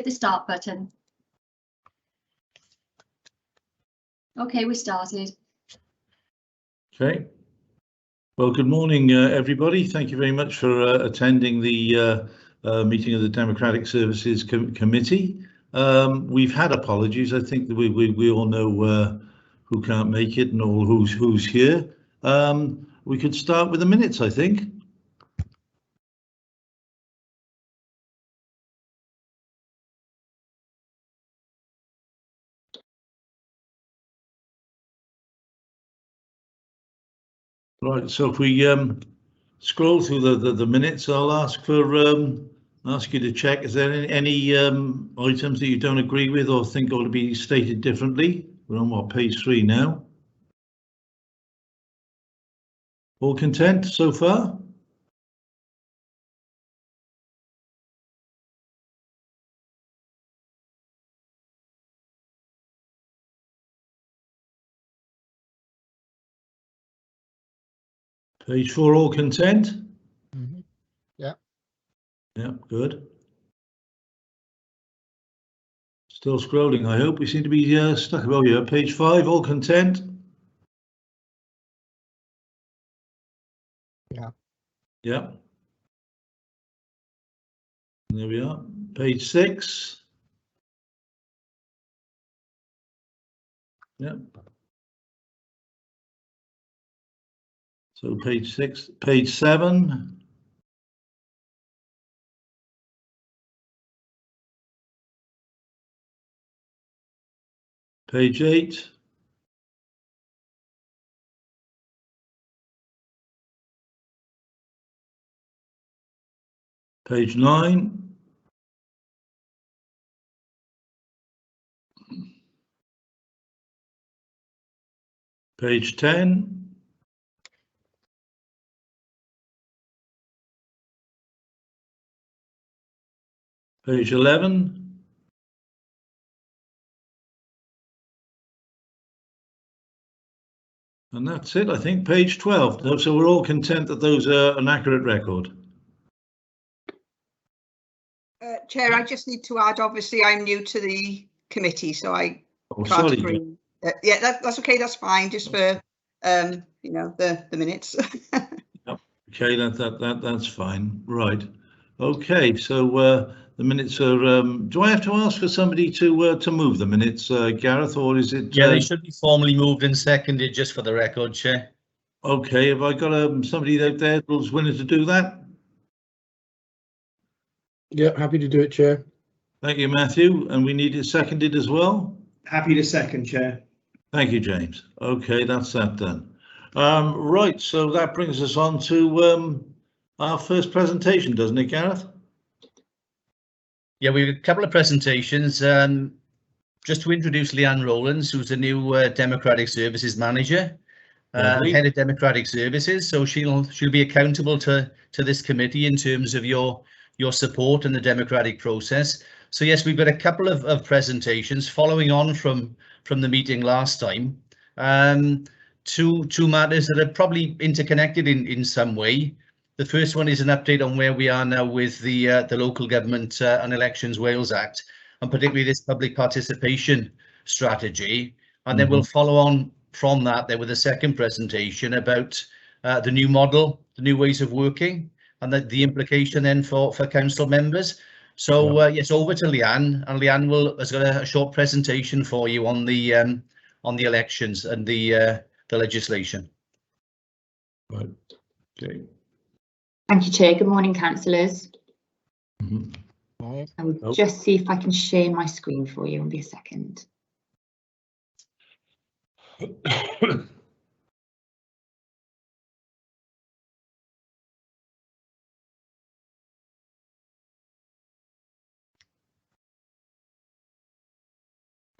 Hit the start button. Okay, we started. Okay. Well, good morning, everybody. Thank you very much for attending the meeting of the Democratic Services Committee. We've had apologies. I think that we all know who can't make it and all who's here. We could start with the minutes, I think. Right, so if we scroll through the minutes, I'll ask you to check. Is there any items that you don't agree with or think ought to be stated differently? We're on what, page 3 now? All content so far? Page 4, all content? Mm-hmm. Yeah. Yeah, good. Still scrolling, I hope. We seem to be stuck. Oh, yeah, page 5, all content? Yeah. Yeah. There we are. Page 6. Yeah. So page 6, page 7. Page 8. Page 9. Page 10. Page 11. And that's it, I think, page 12. So we're all content that those are an accurate record. Chair, I just need to add, obviously, I'm new to the committee, so I can't sorry. agree. Yeah, that's okay, that's fine, just for, you know, the minutes. Okay, that's fine. Right. Okay, so the minutes are. Do I have to ask for somebody to move the minutes, Gareth, or is it? Yeah, they should be formally moved and seconded, just for the record, Chair. Okay, have I got somebody out there who's willing to do that? Yeah, happy to do it, Chair. Thank you, Matthew. And we need it seconded as well. Happy to second, Chair. Thank you, James. Okay, that's that done. Right, so that brings us on to our first presentation, doesn't it, Gareth? Yeah, we have a couple of presentations. Just to introduce Leanne Rowlands, who's the new Democratic Services Manager, Head of Democratic Services. So she'll be accountable to this committee in terms of your support in the democratic process. So yes, we've got a couple of presentations following on from the meeting last time. Two matters that are probably interconnected in some way. The first one is an update on where we are now with the Local Government and Elections Wales Act, and particularly this public participation strategy. And then we'll follow on from that there with a second presentation about the new model, the new ways of working, and the implication then for council members. So yes, over to Leanne, and Leanne has got a short presentation for you on the elections and the legislation. Right. Okay. Thank you, Chair. Good morning, councillors. Right. I will just see if I can share my screen for you. It'll be a second.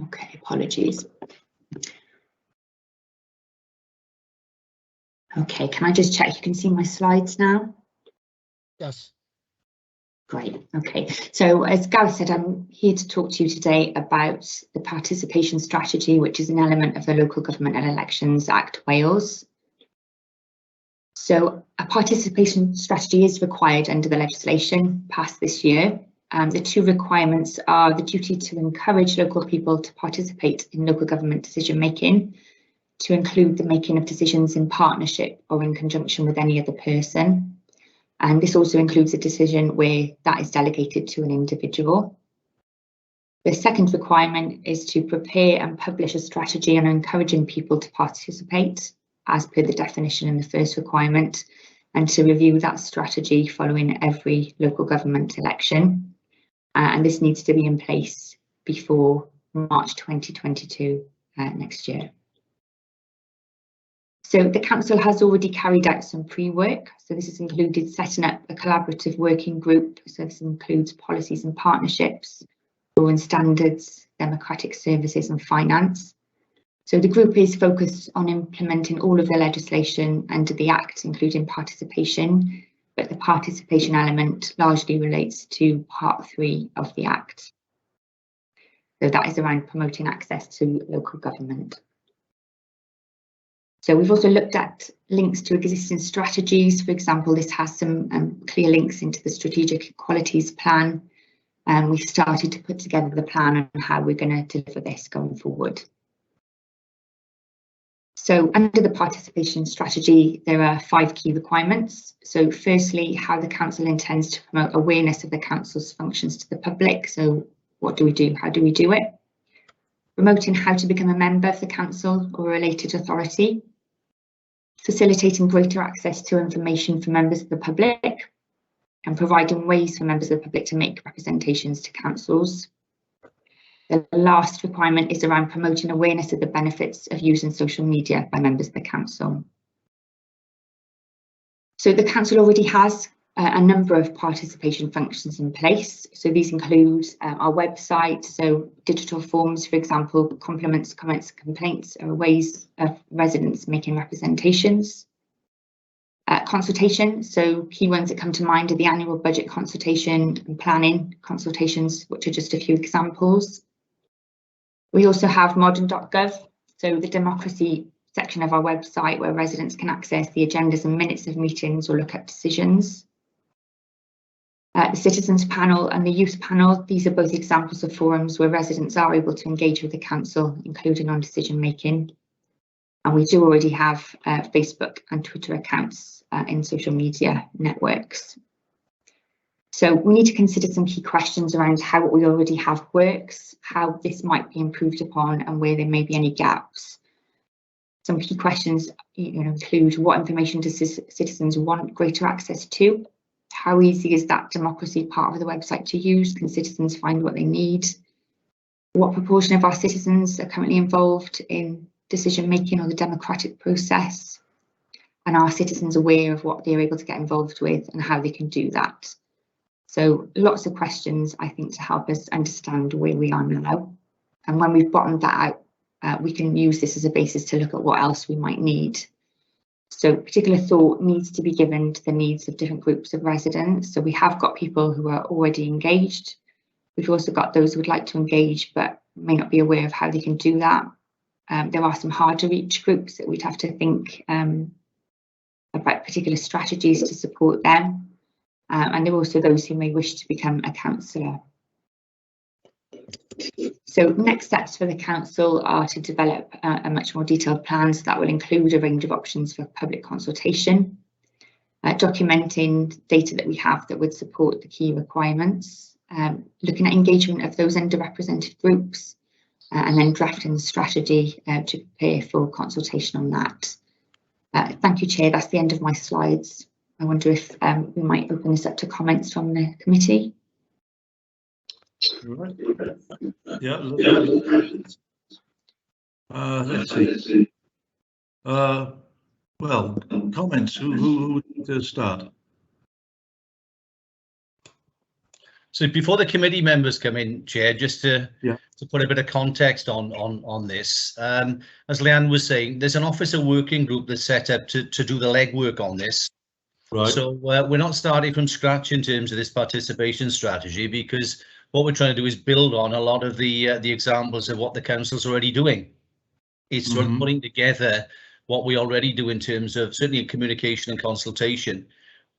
Okay, apologies. Okay, can I just check you can see my slides now? Yes. Great. Okay, so as Gareth said, I'm here to talk to you today about the participation strategy, which is an element of the Local Government and Elections Act Wales. So a participation strategy is required under the legislation passed this year, The two requirements are the duty to encourage local people to participate in local government decision making, to include the making of decisions in partnership or in conjunction with any other person. And this also includes a decision where that is delegated to an individual. The second requirement is to prepare and publish a strategy on encouraging people to participate, as per the definition in the first requirement, and to review that strategy following every local government election. And this needs to be in place before March 2022 next year. So the council has already carried out some pre-work. So this has included setting up a collaborative working group. So this includes policies and partnerships, law and standards, democratic services and finance. So the group is focused on implementing all of the legislation under the Act, including participation, but the participation element largely relates to Part 3 of the Act. So that is around promoting access to local government. So we've also looked at links to existing strategies. For example, this has some clear links into the Strategic Equalities Plan. And we've started to put together the plan on how we're going to deliver this going forward. So under the participation strategy, there are 5 key requirements. So firstly, how the council intends to promote awareness of the council's functions to the public. So what do we do? How do we do it? Promoting how to become a member of the council or a related authority. Facilitating greater access to information for members of the public, and providing ways for members of the public to make representations to councils. The last requirement is around promoting awareness of the benefits of using social media by members of the council. So the council already has a number of participation functions in place. So these include our website, so digital forms, for example, compliments, comments, complaints are ways of residents making representations. Consultation, so key ones that come to mind are the annual budget consultation and planning consultations, which are just a few examples. We also have modern.gov, so the democracy section of our website where residents can access the agendas and minutes of meetings or look at decisions. The citizens panel and the youth panel, these are both examples of forums where residents are able to engage with the council, including on decision making. And we do already have Facebook and Twitter accounts in social media networks. So we need to consider some key questions around how what we already have works, how this might be improved upon, and where there may be any gaps. Some key questions include what information do citizens want greater access to? How easy is that democracy part of the website to use? Can citizens find what they need? What proportion of our citizens are currently involved in decision making or the democratic process? And are citizens aware of what they're able to get involved with and how they can do that? So lots of questions, I think, to help us understand where we are now. And when we've bottomed that out, we can use this as a basis to look at what else we might need. So particular thought needs to be given to the needs of different groups of residents. So we have got people who are already engaged. We've also got those who would like to engage but may not be aware of how they can do that. There are some hard to reach groups that we'd have to think about particular strategies to support them. And there are also those who may wish to become a councillor. So next steps for the council are to develop a much more detailed plan, so that will include a range of options for public consultation, documenting data that we have that would support the key requirements, looking at engagement of those underrepresented groups, and then drafting the strategy to prepare for consultation on that. Thank you, Chair. That's the end of my slides. I wonder if we might open this up to comments from the committee. Right. Yeah. Let's see. Well, comments. Who would like to start? So before the committee members come in, Chair, just to put a bit of context on this, as Leanne was saying, there's an officer working group that's set up to do the legwork on this. Right. So we're not starting from scratch in terms of this participation strategy, because what we're trying to do is build on a lot of the examples of what the council's already doing. It's sort of putting together what we already do in terms of certainly communication and consultation,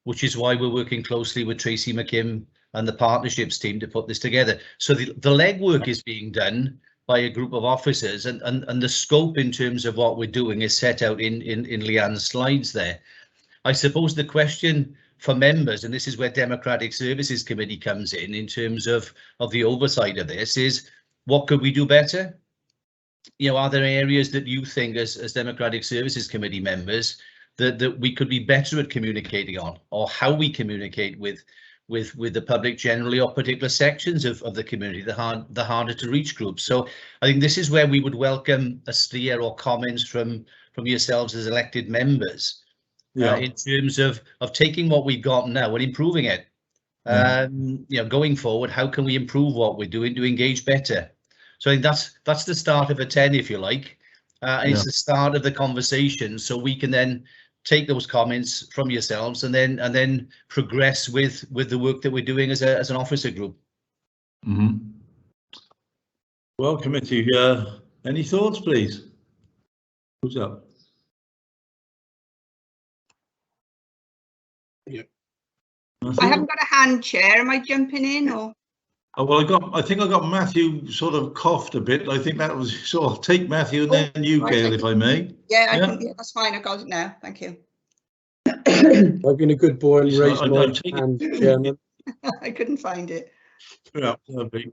which is why we're working closely with Tracy McKim and the partnerships team to put this together. So the legwork is being done by a group of officers, and the scope in terms of what we're doing is set out in Leanne's slides there. I suppose the question for members, and this is where Democratic Services Committee comes in terms of the oversight of this, is what could we do better? You know, are there areas that you think as Democratic Services Committee members that we could be better at communicating on, or how we communicate with the public generally, or particular sections of the community, the harder to reach groups? So I think this is where we would welcome a steer or comments from yourselves as elected members. Yeah. In terms of taking what we've got now and improving it. You know, going forward, how can we improve what we're doing to engage better? So I think that's the start of a 10, if you like. And it's the start of the conversation, so we can then take those comments from yourselves and then progress with the work that we're doing as an officer group. Well, committee, any thoughts, please? Who's up? I haven't got a hand, Chair. Am I jumping in or? Oh, well, I think I got Matthew sort of coughed a bit. I think that was, so I'll take Matthew and then you, Gail, if I may. Yeah, yeah, that's fine. I got it now. Thank you. I've been a good boy and raised my hand, Chairman. I couldn't find it. Yeah, lovely.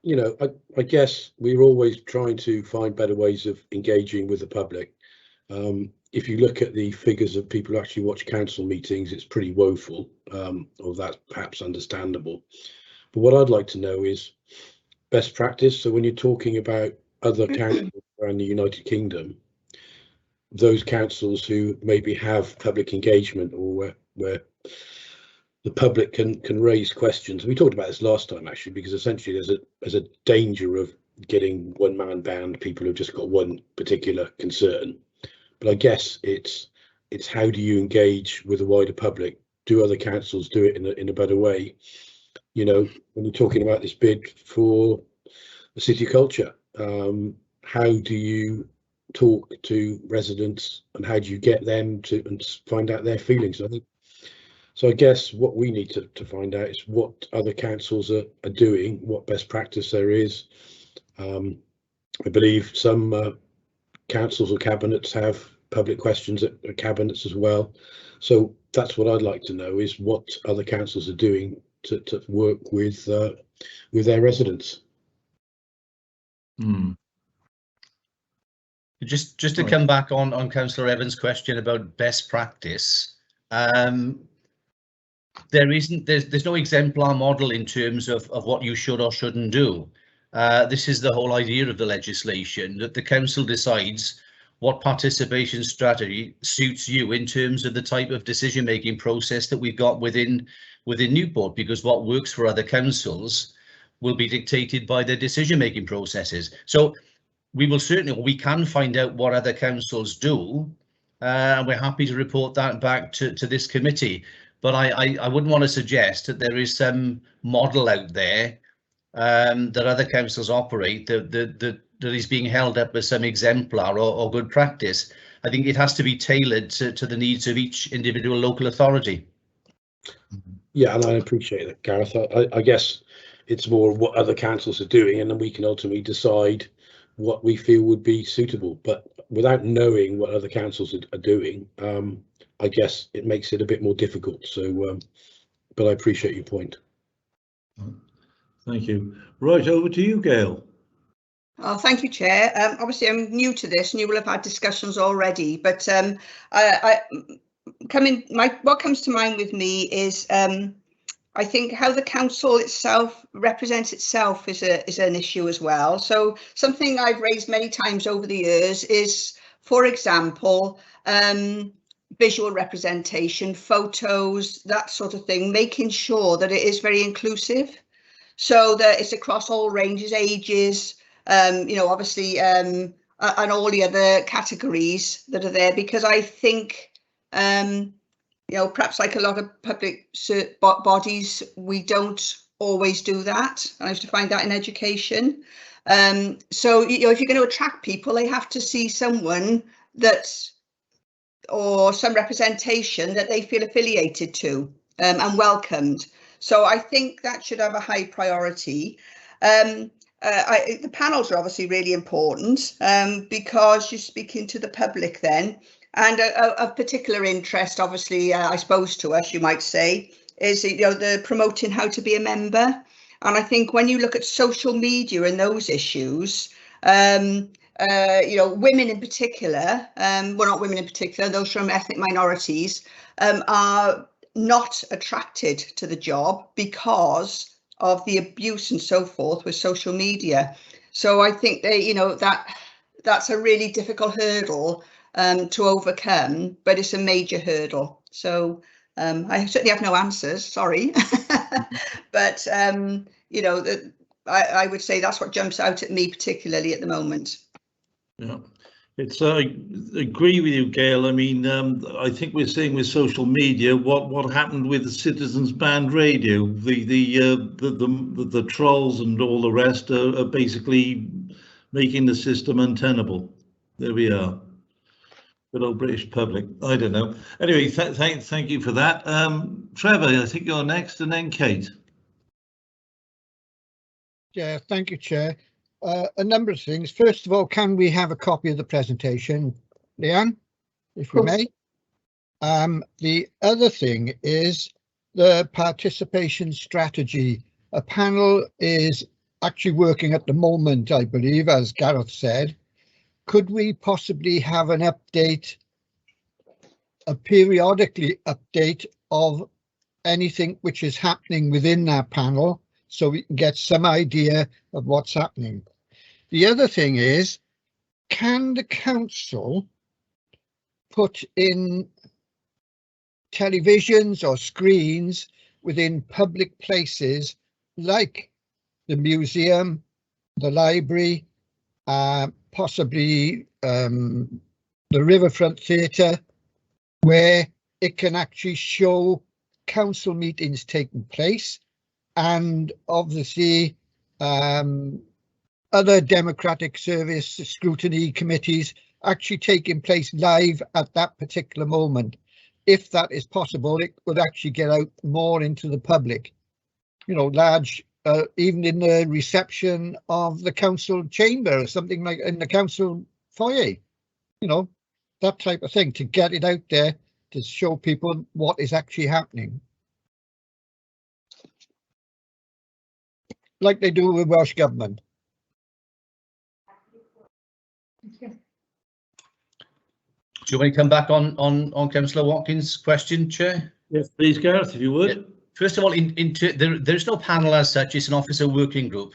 You know, I guess we're always trying to find better ways of engaging with the public. If you look at the figures of people who actually watch council meetings, it's pretty woeful, or that's perhaps understandable. But what I'd like to know is best practice. So when you're talking about other councils around the United Kingdom, those councils who maybe have public engagement, or where the public can raise questions. We talked about this last time, actually, because essentially there's a danger of getting one-man band, people who've just got one particular concern. But I guess it's how do you engage with the wider public? Do other councils do it in a better way? You know, when you're talking about this bid for the city culture, how do you talk to residents and how do you get them to and find out their feelings? I guess what we need to find out is what other councils are doing, what best practice there is. I believe some councils or cabinets have public questions at cabinets as well. So that's what I'd like to know, is what other councils are doing to work with their residents. Just to come back on Councillor Evans' question about best practice, there's no exemplar model in terms of what you should or shouldn't do. This is the whole idea of the legislation, that the council decides what participation strategy suits you in terms of the type of decision-making process that we've got within Newport, because what works for other councils will be dictated by their decision-making processes. So we can find out what other councils do, and we're happy to report that back to this committee. But I wouldn't want to suggest that there is some model out there that other councils operate that is being held up as some exemplar or good practice. I think it has to be tailored to the needs of each individual local authority. Yeah, and I appreciate that, Gareth. I guess it's more what other councils are doing, and then we can ultimately decide what we feel would be suitable. But without knowing what other councils are doing, I guess it makes it a bit more difficult. So, but I appreciate your point. Thank you. Right, over to you, Gail. Oh, thank you, Chair. Obviously, I'm new to this, and you will have had discussions already. But what comes to mind with me is I think how the council itself represents itself is an issue as well. So something I've raised many times over the years is, for example, visual representation, photos, that sort of thing, making sure that it is very inclusive, so that it's across all ranges, ages, you know, obviously, and all the other categories that are there, because I think, you know, perhaps like a lot of public bodies, we don't always do that. I have to find that in education. So, you know, if you're going to attract people, they have to see someone or some representation that they feel affiliated to and welcomed. So I think that should have a high priority. The panels are obviously really important because you're speaking to the public then, and of particular interest, obviously, I suppose to us, you might say, is the promoting how to be a member. And I think when you look at social media and those issues, women in particular, well, not women in particular, those from ethnic minorities are not attracted to the job because of the abuse and so forth with social media. So I think that's a really difficult hurdle to overcome, but it's a major hurdle. So I certainly have no answers, sorry. But I would say that's what jumps out at me particularly at the moment. Yeah, I agree with you, Gail. I mean, I think we're seeing with social media what happened with the Citizens Band Radio. The trolls and all the rest are basically making the system untenable. There we are. Good old British public. I don't know. Anyway, thank you for that. Trevor, I think you're next, and then Kate. Yeah, thank you, Chair. A number of things. First of all, can we have a copy of the presentation, Leanne, if we may? The other thing is the participation strategy. A panel is actually working at the moment, I believe, as Gareth said. Could we possibly have an update, a periodically update of anything which is happening within that panel, so we can get some idea of what's happening? The other thing is, can the council put in televisions or screens within public places like the museum, the library, possibly the Riverfront Theatre, where it can actually show council meetings taking place, and obviously other democratic service scrutiny committees actually taking place live at that particular moment? If that is possible, it would actually get out more into the public, large, even in the reception of the council chamber or something, like in the council foyer, that type of thing, to get it out there to show people what is actually happening, like they do with Welsh Government. Do you want to come back on Councillor Watkins' question, Chair? Yes, please, Gareth, if you would. Yeah. First of all, there's no panel as such. It's an officer working group.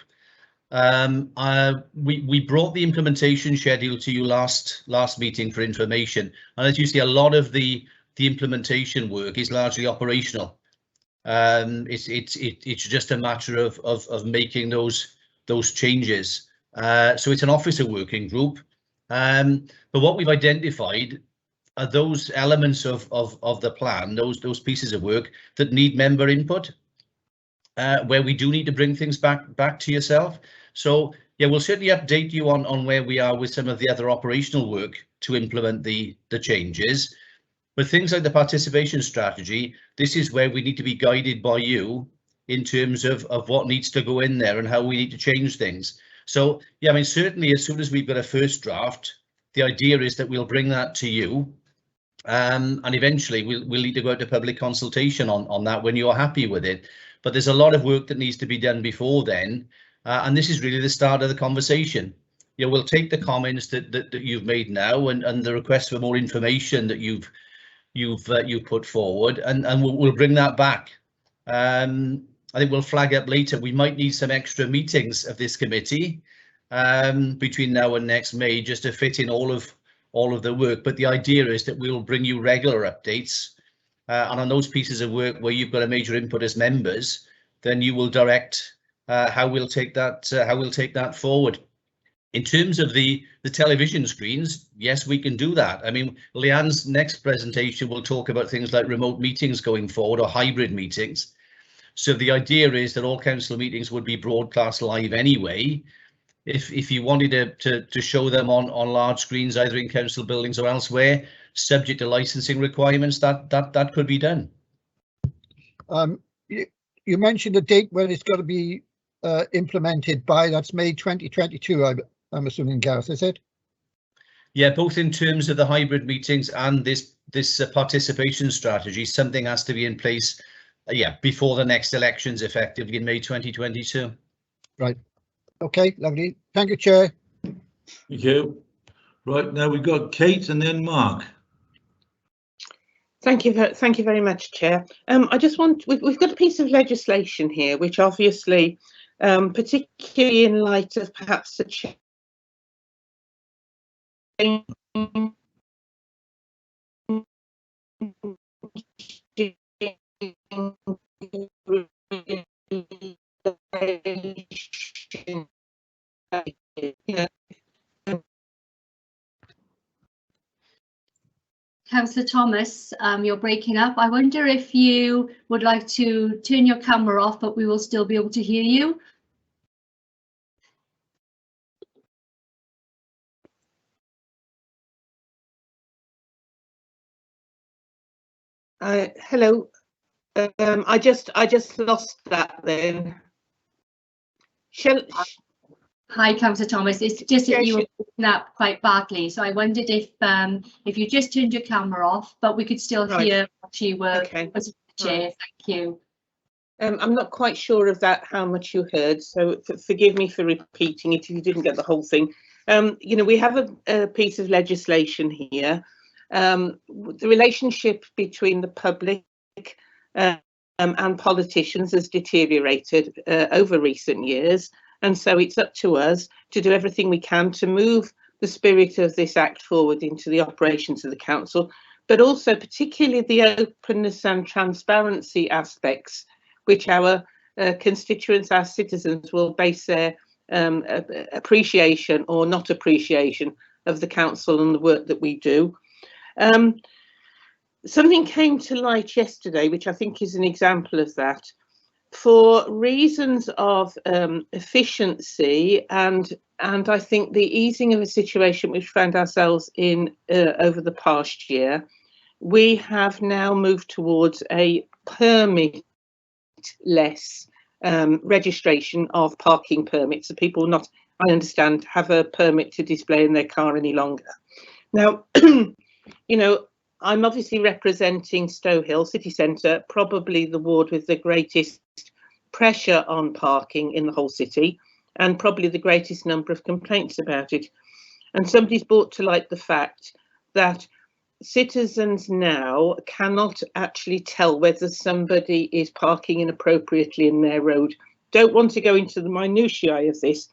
We brought the implementation schedule to you last meeting for information, and as you see, a lot of the implementation work is largely operational. It's just a matter of making those changes. So it's an officer working group. But what we've identified are those elements of the plan, those pieces of work that need member input, where we do need to bring things back to yourself. So yeah, we'll certainly update you on where we are with some of the other operational work to implement the changes. But things like the participation strategy, this is where we need to be guided by you in terms of what needs to go in there and how we need to change things. So yeah, I mean, certainly as soon as we've got a first draft, the idea is that we'll bring that to you, and eventually we'll need to go out to public consultation on that when you're happy with it. But there's a lot of work that needs to be done before then, and this is really the start of the conversation. We'll take the comments that you've made now and the request for more information that you've put forward, and we'll bring that back. I think we'll flag up later. We might need some extra meetings of this committee between now and next May, just to fit in all of the work. But the idea is that we will bring you regular updates, and on those pieces of work where you've got a major input as members, then you will direct how we'll take that forward. In terms of the television screens, yes, we can do that. I mean, Leanne's next presentation will talk about things like remote meetings going forward, or hybrid meetings. So the idea is that all council meetings would be broadcast live anyway. If you wanted to show them on large screens, either in council buildings or elsewhere, subject to licensing requirements, that could be done. you mentioned a date when it's got to be implemented by. That's May 2022. I'm assuming, Gareth, is it? Yeah, both in terms of the hybrid meetings and this participation strategy, something has to be in place, before the next elections, effectively in May 2022. Right. Okay, lovely. Thank you, Chair. Thank you. Right, now we've got Kate and then Mark. Thank you very much, Chair. I just we've got a piece of legislation here, which obviously, particularly in light of perhaps the change Councillor Thomas, you're breaking up. I wonder if you would like to turn your camera off, but we will still be able to hear you. Hello. I just lost that then. Hi, Councillor Thomas. It's just that you were breaking up quite badly, so I wondered if you just turned your camera off, but we could still hear what you were. Okay. Chair, thank you. I'm not quite sure of that, how much you heard, so forgive me for repeating it if you didn't get the whole thing. You know, we have a piece of legislation here. The relationship between the public and politicians has deteriorated over recent years, and so it's up to us to do everything we can to move the spirit of this Act forward into the operations of the Council, but also particularly the openness and transparency aspects which our constituents, our citizens, will base their appreciation or not appreciation of the Council and the work that we do. Something came to light yesterday, which I think is an example of that. For reasons of efficiency and I think the easing of a situation we've found ourselves in over the past year, we have now moved towards a permit-less registration of parking permits. So people will not, I understand, have a permit to display in their car any longer. Now, you know, I'm obviously representing Stow Hill City Centre, probably the ward with the greatest pressure on parking in the whole city, and probably the greatest number of complaints about it. And somebody's brought to light the fact that citizens now cannot actually tell whether somebody is parking inappropriately in their road. Don't want to go into the minutiae of this,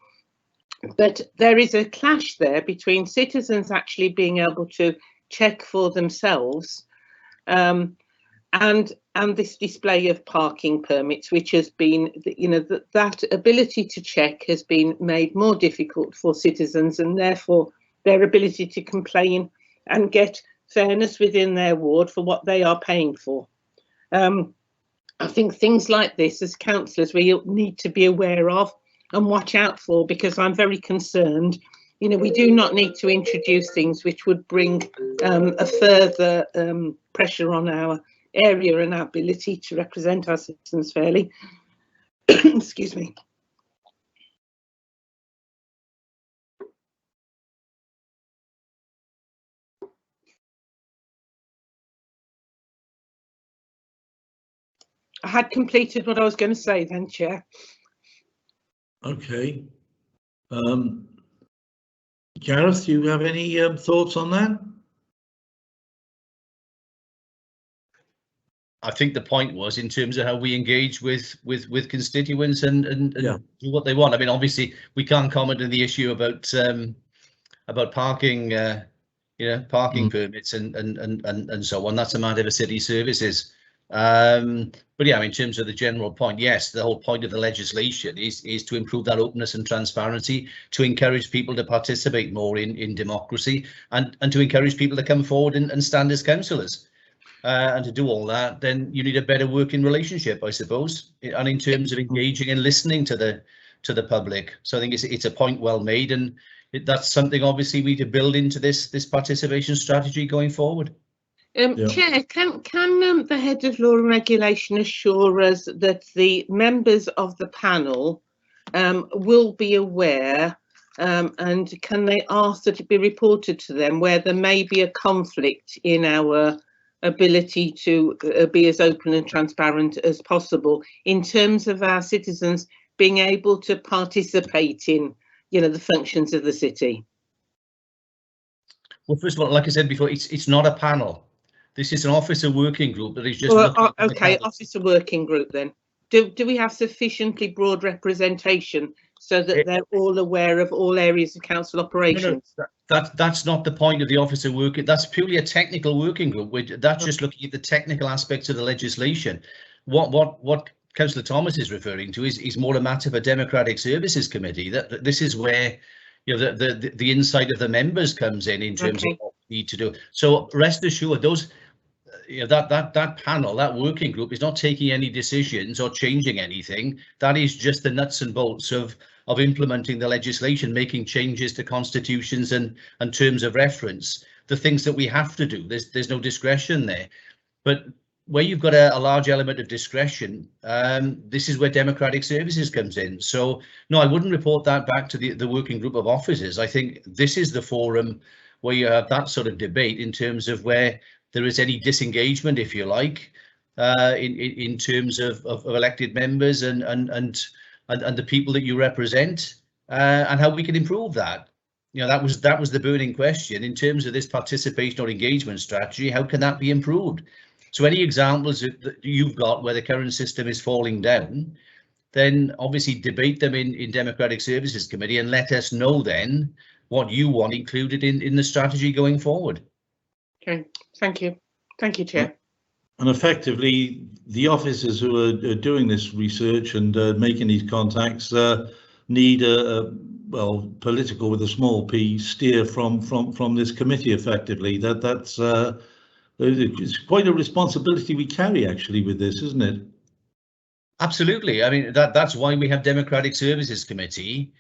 but there is a clash there between citizens actually being able to check for themselves and this display of parking permits, which has been, you know, that ability to check has been made more difficult for citizens, and therefore their ability to complain and get fairness within their ward for what they are paying for. I think things like this, as councillors, we need to be aware of and watch out for, because I'm very concerned. You know, we do not need to introduce things which would bring a further pressure on our area and our ability to represent our citizens fairly. Excuse me. I had completed what I was going to say then, Chair. Okay. Gareth, do you have any thoughts on that? I think the point was in terms of how we engage with constituents and do what they want. I mean, obviously we can't comment on the issue about parking, parking permits and so on. That's a matter of city services. But yeah, in terms of the general point, yes, the whole point of the legislation is to improve that openness and transparency, to encourage people to participate more in democracy, and to encourage people to come forward and stand as councillors. And to do all that, then you need a better working relationship, I suppose, and in terms of engaging and listening to the public. So I think it's a point well made, and that's something obviously we need to build into this participation strategy going forward. Yeah. Chair, can the head of law and regulation assure us that the members of the panel will be aware, and can they ask that it be reported to them where there may be a conflict in our ability to be as open and transparent as possible in terms of our citizens being able to participate in, you know, the functions of the city? Well, first of all, like I said before, it's not a panel. This is an officer working group that is just Well, looking at okay, the officer working group then. Do we have sufficiently broad representation so that they're all aware of all areas of council operations? No, that's not the point of the officer working. That's purely a technical working group. That's just looking at the technical aspects of the legislation. What Councillor Thomas is referring to is more a matter for Democratic Services Committee. That this is where, you know, the insight of the members comes in terms of what we need to do. So rest assured, those, you know, that panel, that working group is not taking any decisions or changing anything. That is just the nuts and bolts of implementing the legislation, making changes to constitutions and terms of reference, the things that we have to do. There's no discretion there. But where you've got a large element of discretion, this is where Democratic Services comes in. So no, I wouldn't report that back to the working group of officers. I think this is the forum where you have that sort of debate in terms of where there is any disengagement, if you like, in terms of elected members and the people that you represent, and how we can improve that. You know, that was the burning question in terms of this participation or engagement strategy. How can that be improved? So any examples that you've got where the current system is falling down, then obviously debate them in Democratic Services Committee and let us know then what you want included in the strategy going forward. Okay, thank you. Thank you, Chair. And effectively, the officers who are doing this research and making these contacts need well, political with a small p steer from this committee. Effectively, that's it's quite a responsibility we carry actually with this, isn't it? Absolutely. I mean, that's why we have Democratic Services Committee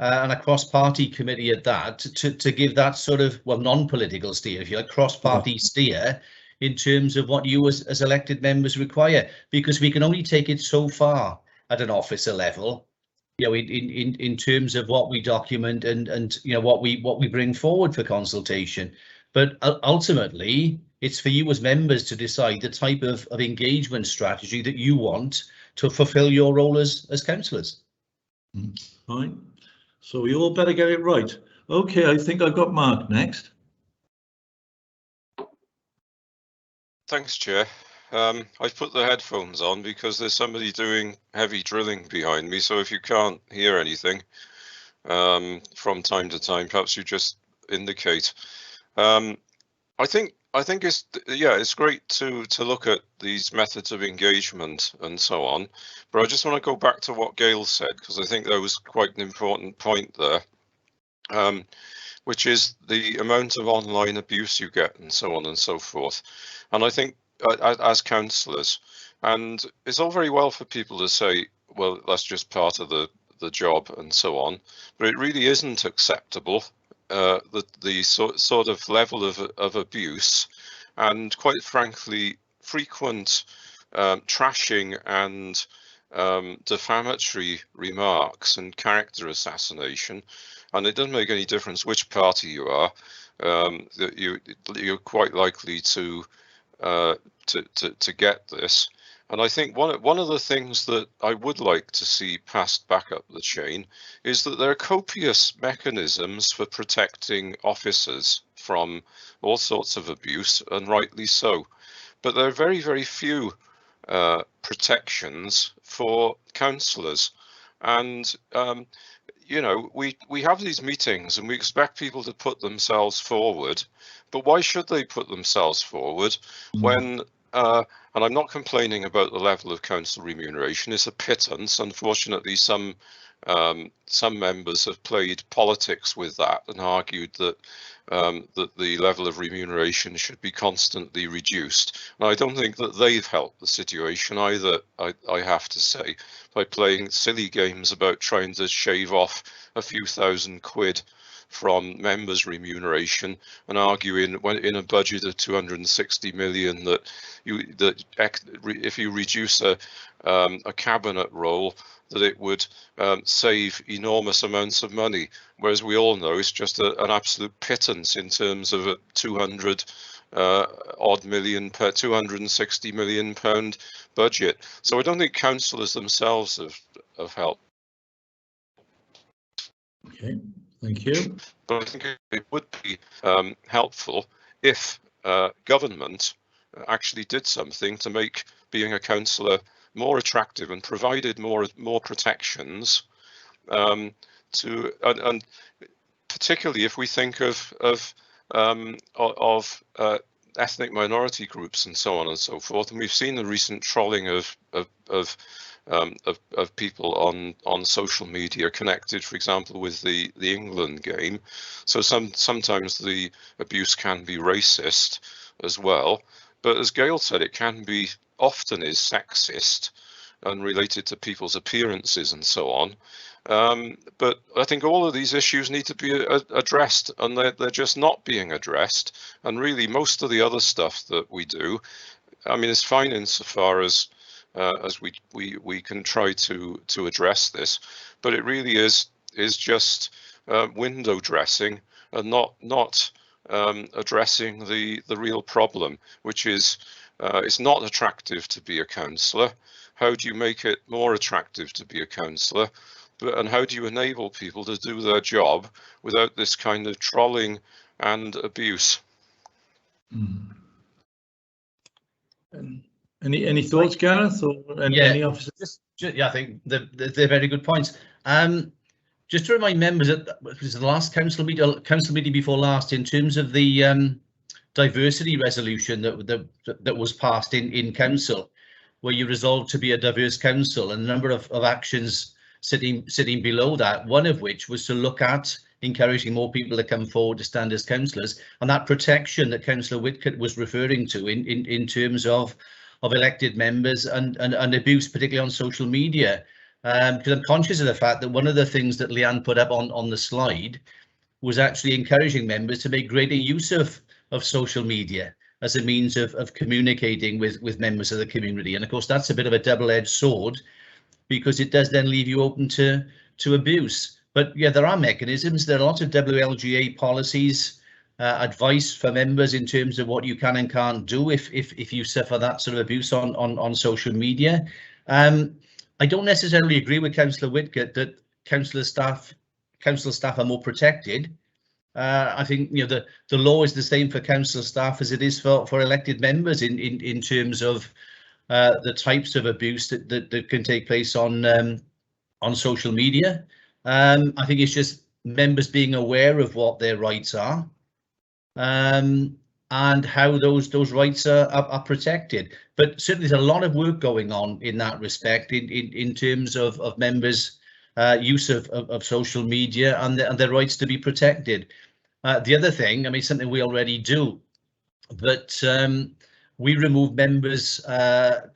and a cross-party committee at that, to give that sort of, well, non-political steer, if you like, cross-party steer in terms of what you as elected members require, because we can only take it so far at an officer level, you know, in terms of what we document and you know what we bring forward for consultation. But ultimately, it's for you as members to decide the type of engagement strategy that you want to fulfil your role as councillors. Fine. So we all better get it right. Okay, I think I've got Mark next. Thanks, Chair. I've put the headphones on because there's somebody doing heavy drilling behind me. So if you can't hear anything from time to time, perhaps you just indicate. I think it's great to look at these methods of engagement and so on, but I just want to go back to what Gail said, because I think that was quite an important point there, which is the amount of online abuse you get and so on and so forth. And I think as councillors, and it's all very well for people to say, well, that's just part of the job and so on, but it really isn't acceptable. The sort of level of abuse and, quite frankly, frequent trashing and defamatory remarks and character assassination, and it doesn't make any difference which party you are, that you're quite likely to get this. And I think one of the things that I would like to see passed back up the chain is that there are copious mechanisms for protecting officers from all sorts of abuse, and rightly so. But there are very, very few protections for councillors. And, you know, we have these meetings and we expect people to put themselves forward. But why should they put themselves forward when... and I'm not complaining about the level of council remuneration. It's a pittance. Unfortunately, some some members have played politics with that and argued that that the level of remuneration should be constantly reduced. And I don't think that they've helped the situation either, I have to say, by playing silly games about trying to shave off a few £1,000 from members' remuneration and arguing when in a budget of 260 million that if you reduce a cabinet role, that it would save enormous amounts of money, whereas we all know it's just an absolute pittance in terms of a 260 million pound budget. So I don't think councillors themselves have helped. Okay, thank you. But I think it would be helpful if government actually did something to make being a councillor more attractive and provided more protections and particularly if we think of ethnic minority groups and so on and so forth. And we've seen the recent trolling of people on social media connected, for example, with the England game. So sometimes the abuse can be racist as well. But as Gail said, it can be often is sexist and related to people's appearances and so on. But I think all of these issues need to be addressed, and they're just not being addressed. And really, most of the other stuff that we do, I mean, it's fine insofar as we can try to address this, but it really is just window dressing and not addressing the real problem, which is it's not attractive to be a councillor. How do you make it more attractive to be a councillor? And how do you enable people to do their job without this kind of trolling and abuse? Mm. Any thoughts, Gareth, or any officers? Yeah, I think they're very good points. Just to remind members that it was the last council meeting before last, in terms of the diversity resolution that was passed in council, where you resolved to be a diverse council, and a number of actions sitting below that, one of which was to look at encouraging more people to come forward to stand as councillors, and that protection that Councillor Whitcott was referring to in terms of elected members and abuse, particularly on social media. Because I'm conscious of the fact that one of the things that Leanne put up on the slide was actually encouraging members to make greater use of social media as a means of communicating with members of the community. And of course, that's a bit of a double-edged sword, because it does then leave you open to abuse. But yeah, there are mechanisms. There are a lot of WLGA policies, advice for members in terms of what you can and can't do if you suffer that sort of abuse on social media. I don't necessarily agree with Councillor Whitcott that council staff are more protected. I think the law is the same for council staff as it is for elected members in terms of the types of abuse that can take place on social media. I think it's just members being aware of what their rights are and how those rights are protected. But certainly there's a lot of work going on in that respect in terms of members' use of social media and their rights to be protected. The other thing, I mean, something we already do, but we remove members'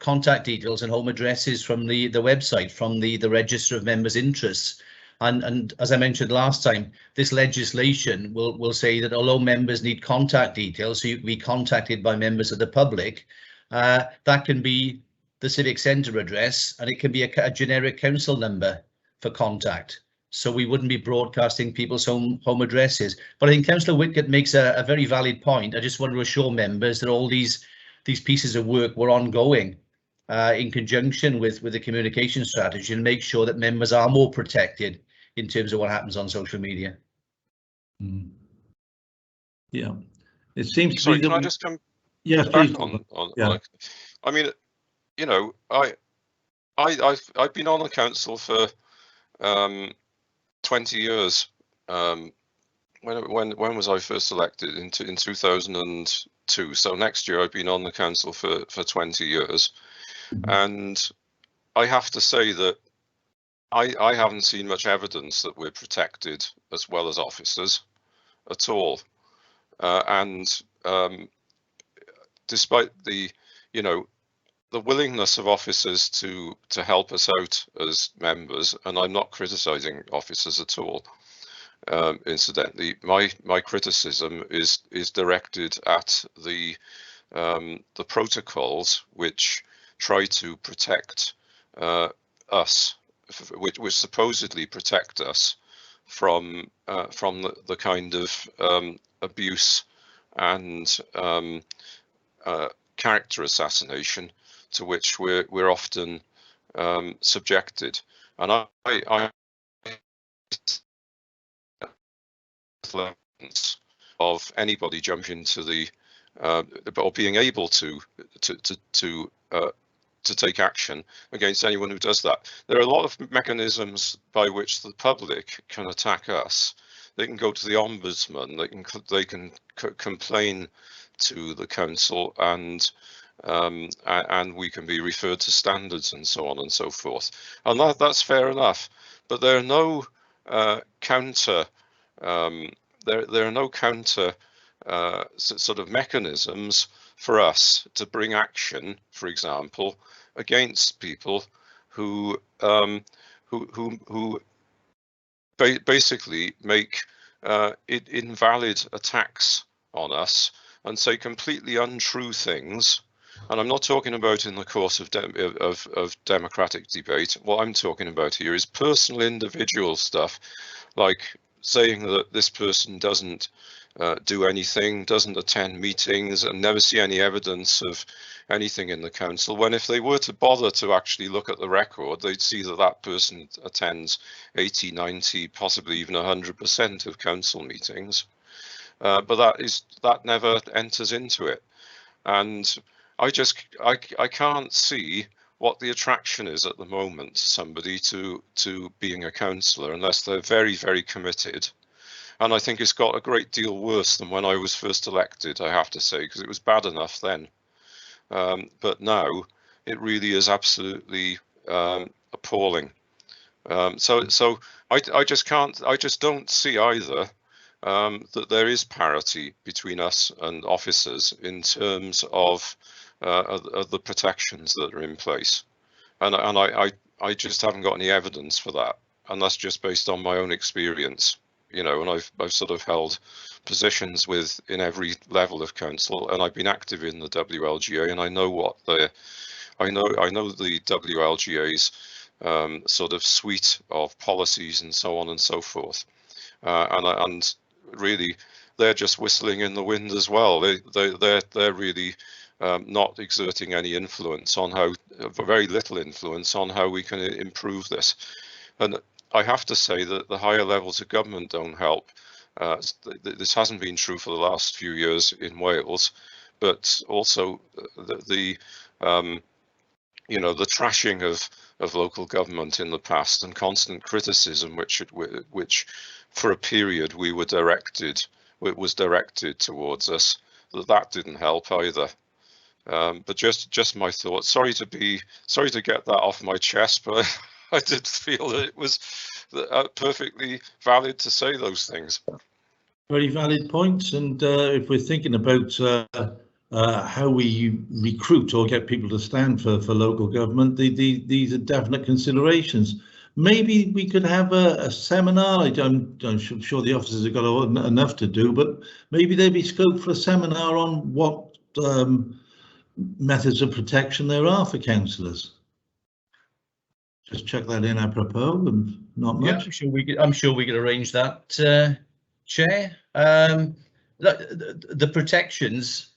contact details and home addresses from the website, from the Register of Members' Interests. And as I mentioned last time, this legislation will say that although members need contact details, so you can be contacted by members of the public, that can be the civic centre address, and it can be a generic council number for contact. So we wouldn't be broadcasting people's home addresses. But I think Councillor Whitcott makes a very valid point. I just want to assure members that all these pieces of work were ongoing in conjunction with the communication strategy, and make sure that members are more protected in terms of what happens on social media. Mm. Yeah, it seems. Sorry, can I just come? Yes, back please. On yeah. I mean, you know, I've been on the council for 20 years. When was I first elected? In 2002. So next year I've been on the council for 20 years, and I have to say that I haven't seen much evidence that we're protected as well as officers at all. Despite the, the willingness of officers to help us out as members, and I'm not criticising officers at all. Incidentally, my criticism is directed at the protocols which try to protect us, which supposedly protect us from the kind of abuse and character assassination to which we're often subjected. And I of anybody jumping into the or being able to take action against anyone who does that. There are a lot of mechanisms by which the public can attack us. They can go to the ombudsman. They can complain to the council, and we can be referred to standards and so on and so forth. And that's fair enough. But there are no counter. There are no counter sort of mechanisms for us to bring action, for example, against people who basically make invalid attacks on us and say completely untrue things. And I'm not talking about in the course of democratic debate. What I'm talking about here is personal, individual stuff, like saying that this person doesn't do anything, doesn't attend meetings, and never see any evidence of anything in the council, when if they were to bother to actually look at the record, they'd see that that person attends 80, 90, possibly even 100% of council meetings. But that never enters into it. And I can't see what the attraction is at the moment to somebody to being a councillor unless they're very, very committed. And I think it's got a great deal worse than when I was first elected, I have to say, because it was bad enough then. But now it really is absolutely appalling. So I just don't see either that there is parity between us and officers in terms of the protections that are in place, and I just haven't got any evidence for that, and that's just based on my own experience, and I've sort of held positions in every level of council, and I've been active in the WLGA, and I know I know the WLGA's sort of suite of policies and so on and so forth, and really they're just whistling in the wind as well. They're really not exerting any influence on very little influence on how we can improve this. And I have to say that the higher levels of government don't help. This hasn't been true for the last few years in Wales, but also the trashing of local government in the past and constant criticism, which for a period was directed towards us, that didn't help either. But just my thoughts. Sorry to get that off my chest, but I did feel that it was perfectly valid to say those things. Very valid points. And if we're thinking about how we recruit or get people to stand for local government, these are definite considerations. Maybe we could have a seminar. I'm sure the officers have got enough to do, but maybe there'd be scope for a seminar on what methods of protection there are for councillors. Just check that in apropos, and not much. Yeah, I'm sure we could arrange that, Chair. The protections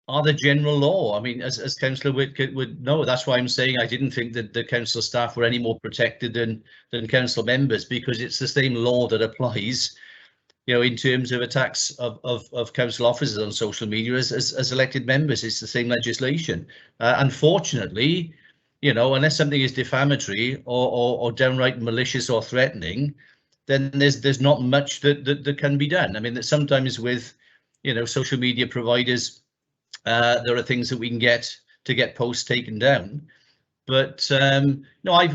are the general law. I mean, as Councillor Whitcott would know, that's why I'm saying I didn't think that the council staff were any more protected than council members, because it's the same law that applies, in terms of attacks of council officers on social media as elected members. It's the same legislation. Unfortunately, unless something is defamatory or downright malicious or threatening, then there's not much that can be done. I mean, that sometimes with social media providers, there are things that we can get to get posts taken down, But no,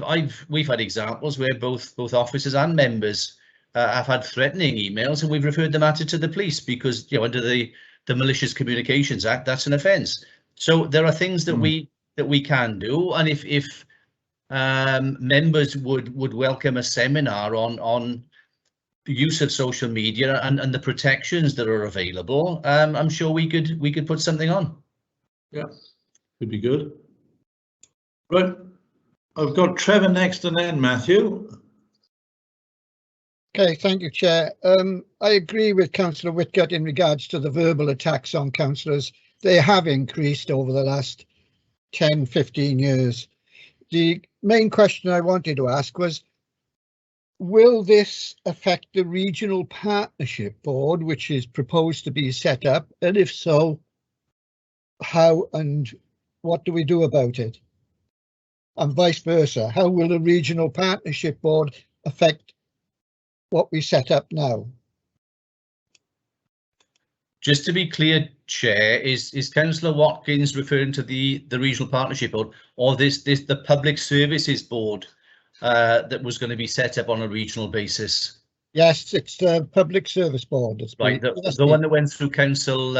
we've had examples where both officers and members have had threatening emails, and we've referred the matter to the police because, you know, under the Malicious Communications Act, that's an offence. So there are things that we can do, and if members would welcome a seminar on the use of social media and the protections that are available, I'm sure we could put something on. Yeah, could be good. Right, I've got Trevor next and then Matthew. Okay, thank you, Chair. I agree with Councillor Whitcutt in regards to the verbal attacks on councillors. They have increased over the last 10, 15 years. The main question I wanted to ask was, will this affect the Regional Partnership Board, which is proposed to be set up? And if so, how and what do we do about it? And vice versa, how will the Regional Partnership Board affect what we set up now? Just to be clear, Chair, is Councillor Watkins referring to the Regional Partnership Board, or the Public Services Board that was going to be set up on a regional basis? Yes, it's the Public Service Board. It's right, the one that went through council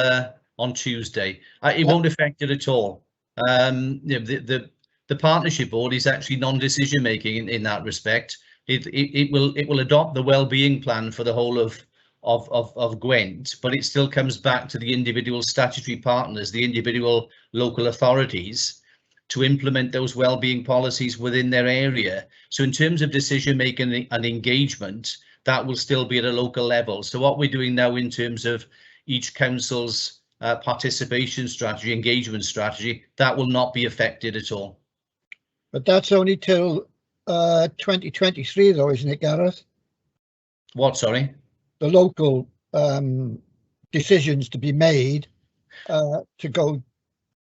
on Tuesday. It won't affect it at all. You know, the Partnership Board is actually non-decision making in that respect. It will adopt the well-being plan for the whole of Gwent, but it still comes back to the individual statutory partners, the individual local authorities, to implement those well-being policies within their area. So in terms of decision making and engagement, that will still be at a local level. So what we're doing now in terms of each council's participation strategy, engagement strategy, that will not be affected at all. But that's only till 2023 though, isn't it, Gareth? What, sorry? The local decisions to be made to go,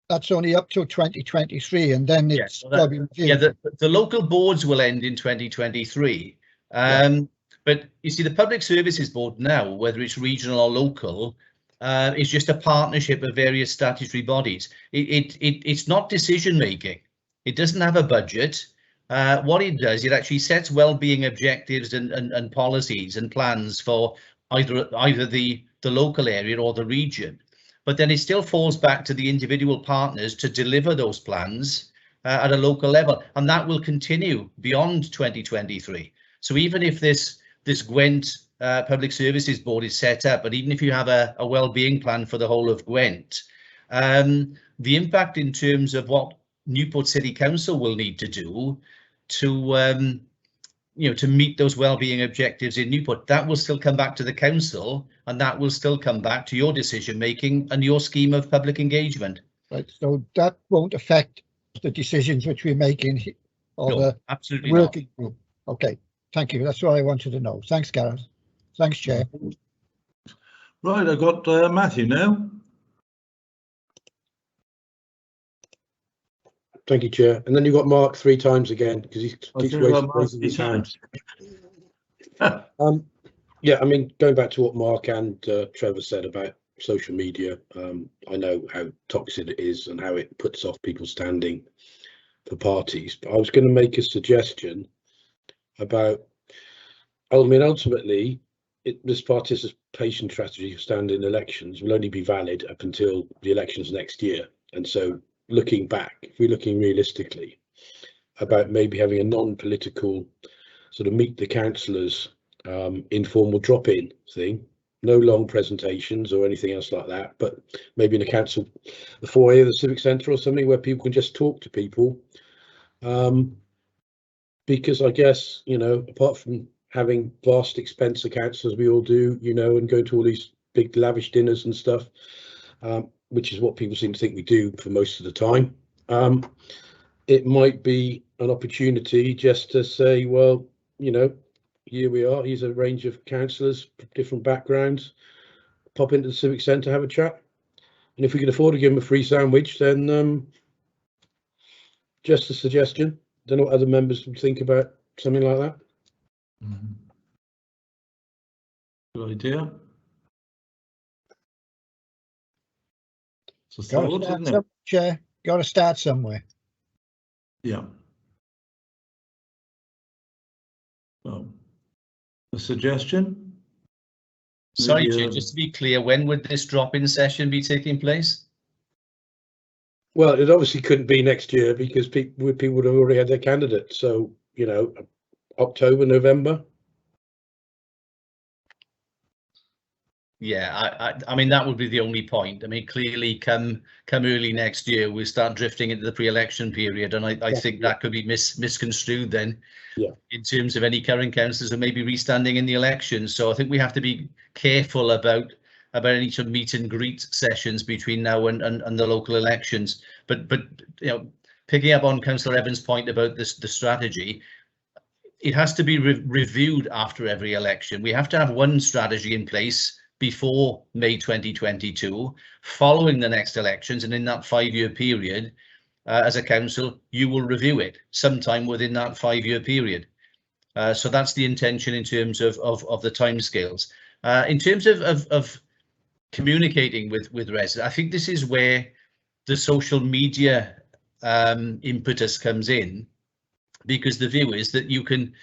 that's only up till 2023, and then it's the local boards will end in 2023. But you see, the Public Services Board now, whether it's regional or local, is just a partnership of various statutory bodies. It's not decision making. It doesn't have a budget. What it does, it actually sets well-being objectives and policies and plans for either the local area or the region. But then it still falls back to the individual partners to deliver those plans at a local level, and that will continue beyond 2023. So even if this Gwent Public Services Board is set up, but even if you have a well-being plan for the whole of Gwent, the impact in terms of what Newport City Council will need to do to to meet those well-being objectives in Newport, that will still come back to the council, and that will still come back to your decision making and your scheme of public engagement. Right, so that won't affect the decisions which we're making, or the absolutely working group. Okay, thank you. That's what I wanted to know. Thanks, Gareth. Thanks, Chair. Right, I got Matthew now. Thank you, Chair. And then you've got Mark 3 times again because he keeps raising his hand. Yeah, I mean, going back to what Mark and Trevor said about social media, I know how toxic it is and how it puts off people standing for parties. But I was going to make a suggestion about, I mean, ultimately, this participation strategy for standing elections will only be valid up until the elections next year. And so looking back, if we're looking realistically about maybe having a non-political sort of meet the councillors informal drop-in thing, no long presentations or anything else like that, but maybe in the foyer, the civic centre or something where people can just talk to people, because I guess, you know, apart from having vast expense accounts as we all do, you know, and going to all these big lavish dinners and stuff, which is what people seem to think we do for most of the time, it might be an opportunity just to say, well, you know, here we are, here's a range of councillors, different backgrounds, pop into the civic centre, have a chat, and if we can afford to give them a free sandwich, then just a suggestion. Don't know what other members would think about something like that. Good idea. Chair, got to start somewhere. Yeah. Well, a suggestion? Sorry, Maybe, Chair, just to be clear, when would this drop-in session be taking place? Well, it obviously couldn't be next year because people would have already had their candidate. So, you know, October, November. Yeah, I mean, that would be the only point. I mean, clearly come early next year, we start drifting into the pre-election period, and I think that could be misconstrued then. Yeah. In terms of any current councillors who may be restanding in the election. So I think we have to be careful about any sort of meet and greet sessions between now and the local elections. But you know, picking up on Councillor Evans' point about the strategy, it has to be reviewed after every election. We have to have one strategy in place before May 2022, following the next elections, and in that 5-year period, as a council, you will review it sometime within that 5-year period. So that's the intention in terms of the timescales. In terms of communicating with residents, I think this is where the social media impetus comes in, because the view is that you can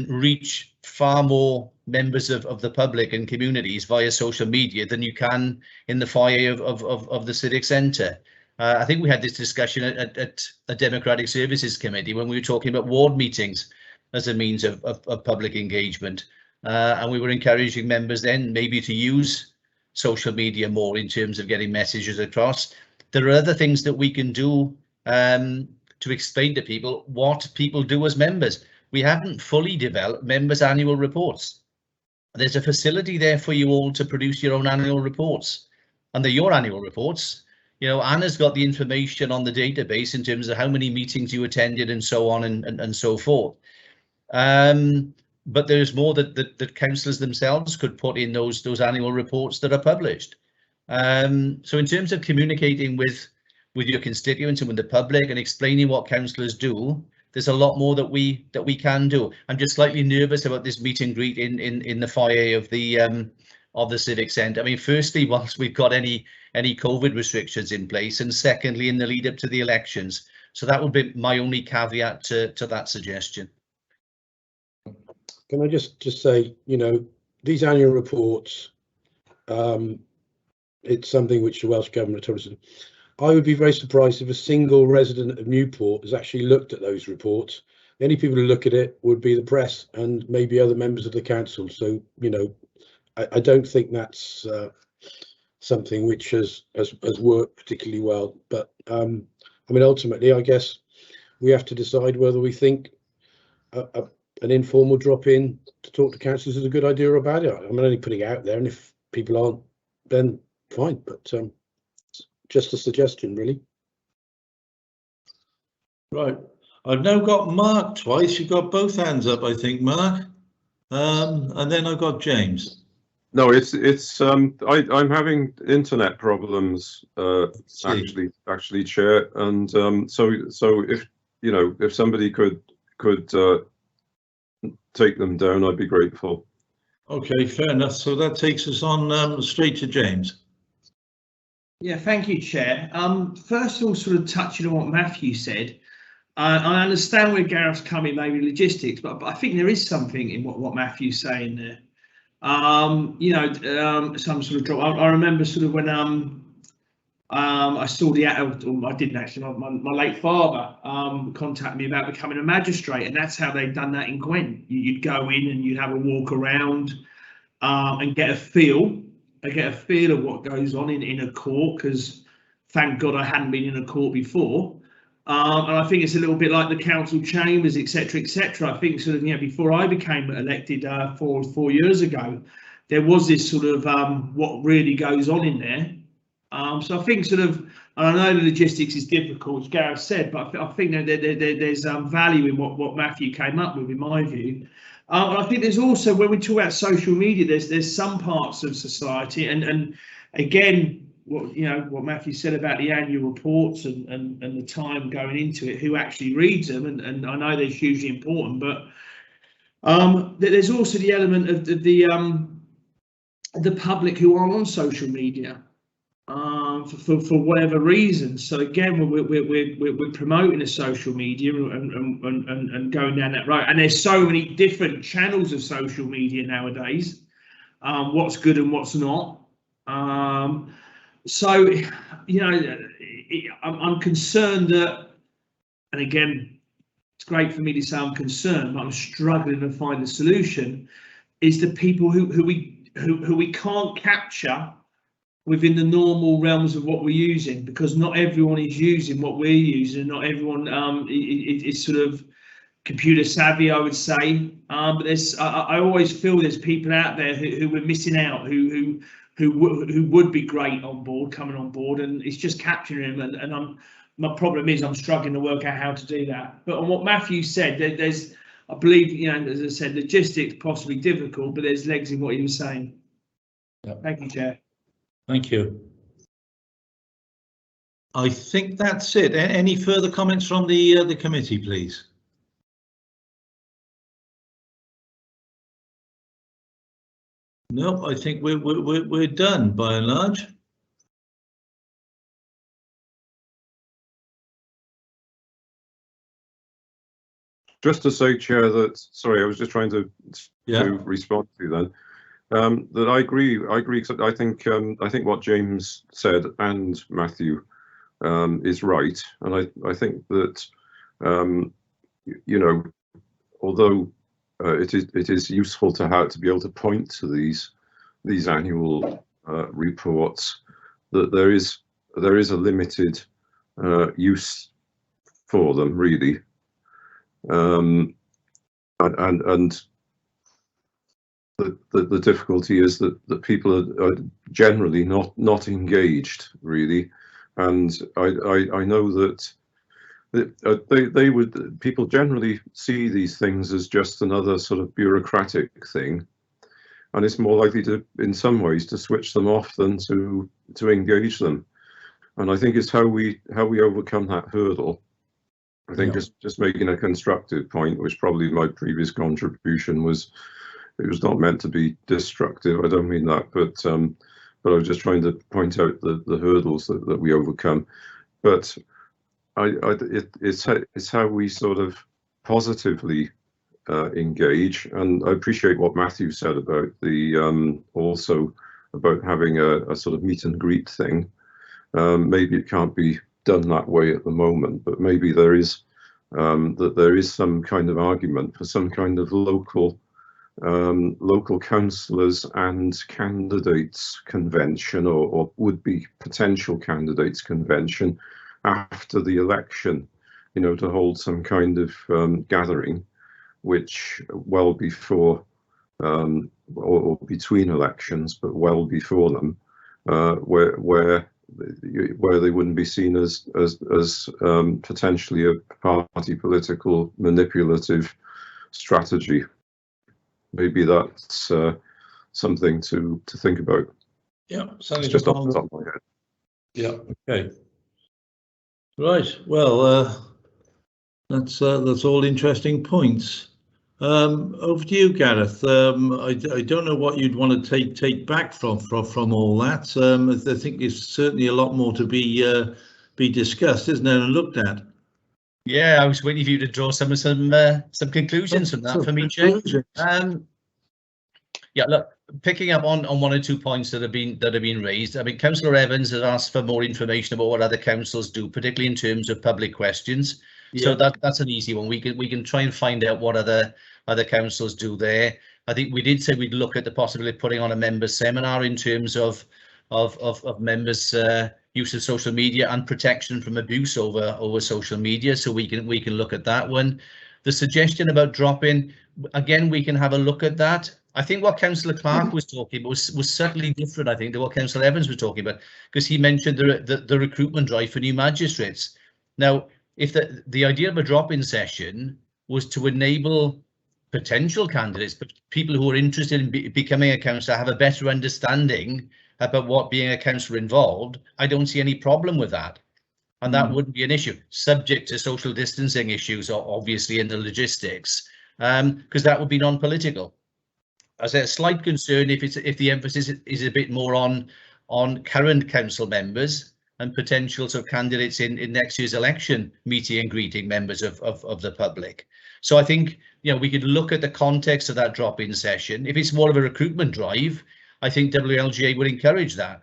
reach far more members of the public and communities via social media than you can in the foyer of the civic centre. I think we had this discussion at a Democratic Services Committee when we were talking about ward meetings as a means of public engagement, and we were encouraging members then maybe to use social media more in terms of getting messages across. There are other things that we can do to explain to people what people do as members. We haven't fully developed members' annual reports. There's a facility there for you all to produce your own annual reports, and they're your annual reports. You know, Anna's got the information on the database in terms of how many meetings you attended and so on and so forth. But there's more that councillors themselves could put in those annual reports that are published. So in terms of communicating with your constituents and with the public and explaining what councillors do, there's a lot more that we can do. I'm just slightly nervous about this meet and greet in the foyer of the civic centre. I mean, firstly, whilst we've got any COVID restrictions in place, and secondly, in the lead up to the elections. So that would be my only caveat to that suggestion. Can I just say, you know, these annual reports, it's something which the Welsh Government told us. I would be very surprised if a single resident of Newport has actually looked at those reports. The only people who look at it would be the press and maybe other members of the council. So, you know, I don't think that's something which has worked particularly well. But I mean, ultimately, I guess we have to decide whether we think an informal drop-in to talk to councillors is a good idea about it. I'm only putting it out there, and if people aren't, then fine. But just a suggestion, really. Right. I've now got Mark twice. You've got both hands up, I think, Mark. And then I've got James. No, I'm having internet problems actually, Chair, and so if you know, if somebody could take them down, I'd be grateful. Okay, fair enough. So that takes us on straight to James. Yeah, thank you, Chair. First of all, sort of touching on what Matthew said, I understand where Gareth's coming, maybe logistics, but I think there is something in what Matthew's saying there. You know, some sort of drop. I remember sort of when I saw I didn't actually. My late father contacted me about becoming a magistrate, and that's how they'd done that in Gwent. You'd go in and you'd have a walk around and get a feel. Of what goes on in a court, because thank God I hadn't been in a court before. And I think it's a little bit like the council chambers, etc., etc. I think sort of, you know, before I became elected 4 years ago, there was this sort of what really goes on in there. So I think sort of, and I know the logistics is difficult, as Gareth said, but I think that there's value in what Matthew came up with, in my view. And I think there's also, when we talk about social media, there's some parts of society, and again, what Matthew said about the annual reports and the time going into it, who actually reads them, and I know they're hugely important, but there's also the element of the public who are on social media. for whatever reason. So again, we're promoting the social media and going down that road. And there's so many different channels of social media nowadays. What's good and what's not. So, you know, I'm concerned that, and again, it's great for me to say I'm concerned, but I'm struggling to find a solution. Is the people who we can't capture within the normal realms of what we're using, because not everyone is using what we're using. Not everyone is sort of computer savvy, I would say. But there's, I always feel there's people out there who we're missing out, who would be great on board, coming on board, and it's just capturing them. And my problem is I'm struggling to work out how to do that. But on what Matthew said, there's, I believe, you know, as I said, logistics possibly difficult, but there's legs in what he was saying. Yep. Thank you, Chair. Thank you. I think that's it. Any further comments from the committee, please? No, I think we're done by and large. Just to say, Chair, that, sorry, I was just trying to respond to you then. That I agree. Except I think what James said and Matthew is right, and I think that you know, although it is useful to be able to point to these annual reports, that there is a limited use for them, really, and the difficulty is that people are generally not engaged, really, and I know that people generally see these things as just another sort of bureaucratic thing, and it's more likely to, in some ways, to switch them off than to engage them. And I think it's how we overcome that hurdle. I think just making a constructive point, which probably my previous contribution was. It was not meant to be destructive. I don't mean that, but I was just trying to point out the hurdles that we overcome. But it's how we sort of positively engage. And I appreciate what Matthew said about the also about having a sort of meet and greet thing. Maybe it can't be done that way at the moment, but maybe there is some kind of argument for some kind of local councillors and candidates convention, or would-be potential candidates convention after the election, you know, to hold some kind of gathering, which well before or between elections, but well before them, where they wouldn't be seen as potentially a party political manipulative strategy. Maybe that's something to think about. Yeah, it's just off the top of my head. Yeah. Okay. Right. Well, that's all interesting points. Over to you, Gareth. I don't know what you'd want to take back from all that. I think there's certainly a lot more to be discussed, isn't there, and looked at. Yeah, I was waiting for you to draw some conclusions from that for me, Chair. Yeah, look, picking up on one or 2 points that have been raised. I mean, Councillor Evans has asked for more information about what other councils do, particularly in terms of public questions. Yeah. So that's an easy one. We can try and find out what other councils do there. I think we did say we'd look at the possibility of putting on a members seminar in terms of members' use of social media and protection from abuse over social media. So we can look at that one. The suggestion about drop-in, again, we can have a look at that. I think what Councillor Clark was talking about was certainly different, I think, to what Councillor Evans was talking about, because he mentioned the recruitment drive for new magistrates. Now, if the idea of a drop-in session was to enable potential candidates, but people who are interested in becoming a councillor, have a better understanding about what being a councillor involved, I don't see any problem with that. And that wouldn't be an issue, subject to social distancing issues, obviously, in the logistics, because that would be non-political. As a slight concern if the emphasis is a bit more on on current council members and potential sort of candidates in next year's election, meeting and greeting members of the public. So I think, you know, we could look at the context of that drop-in session. If it's more of a recruitment drive, I think WLGA would encourage that,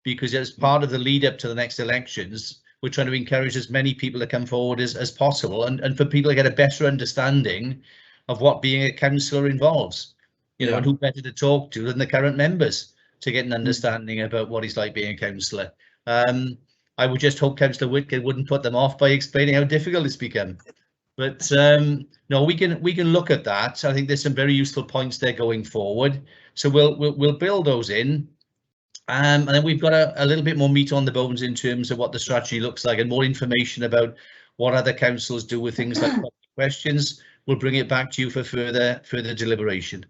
because as part of the lead up to the next elections, we're trying to encourage as many people to come forward as possible, and for people to get a better understanding of what being a councillor involves, you know, and who better to talk to than the current members to get an understanding about what it's like being a councillor. I would just hope Councillor Whitgill wouldn't put them off by explaining how difficult it's become. But no, we can look at that. I think there's some very useful points there going forward. So we'll build those in. And then we've got a little bit more meat on the bones in terms of what the strategy looks like, and more information about what other councils do with things like questions. We'll bring it back to you for further deliberation.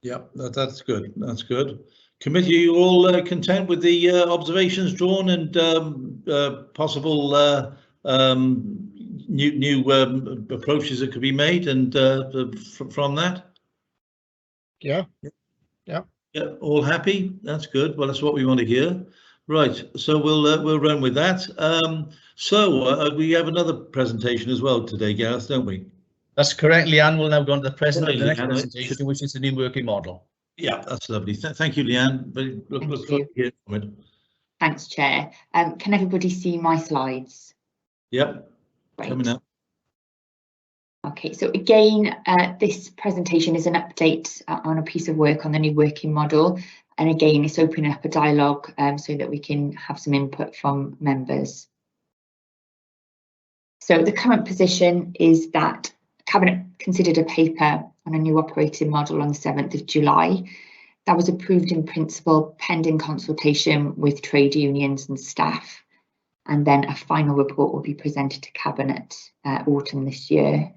Yeah, that's good. That's good. Committee, are you all content with the observations drawn and possible new approaches that could be made, and from that? Yeah. Yeah, all happy. That's good. Well, that's what we want to hear. Right, so we'll run with that. We have another presentation as well today, Gareth, don't we? That's correct. Leanne will now go on to the next presentation, which is the new working model. Yeah, that's lovely. Thank you, Leanne. Look forward to hearing from it. Thanks, Chair. Can everybody see my slides? Yep, Great. coming up. Okay, so again, this presentation is an update on a piece of work on the new working model. And again, it's opening up a dialogue so that we can have some input from members. So the current position is that Cabinet considered a paper on a new operating model on the 7th of July. That was approved in principle pending consultation with trade unions and staff. And then a final report will be presented to Cabinet autumn this year.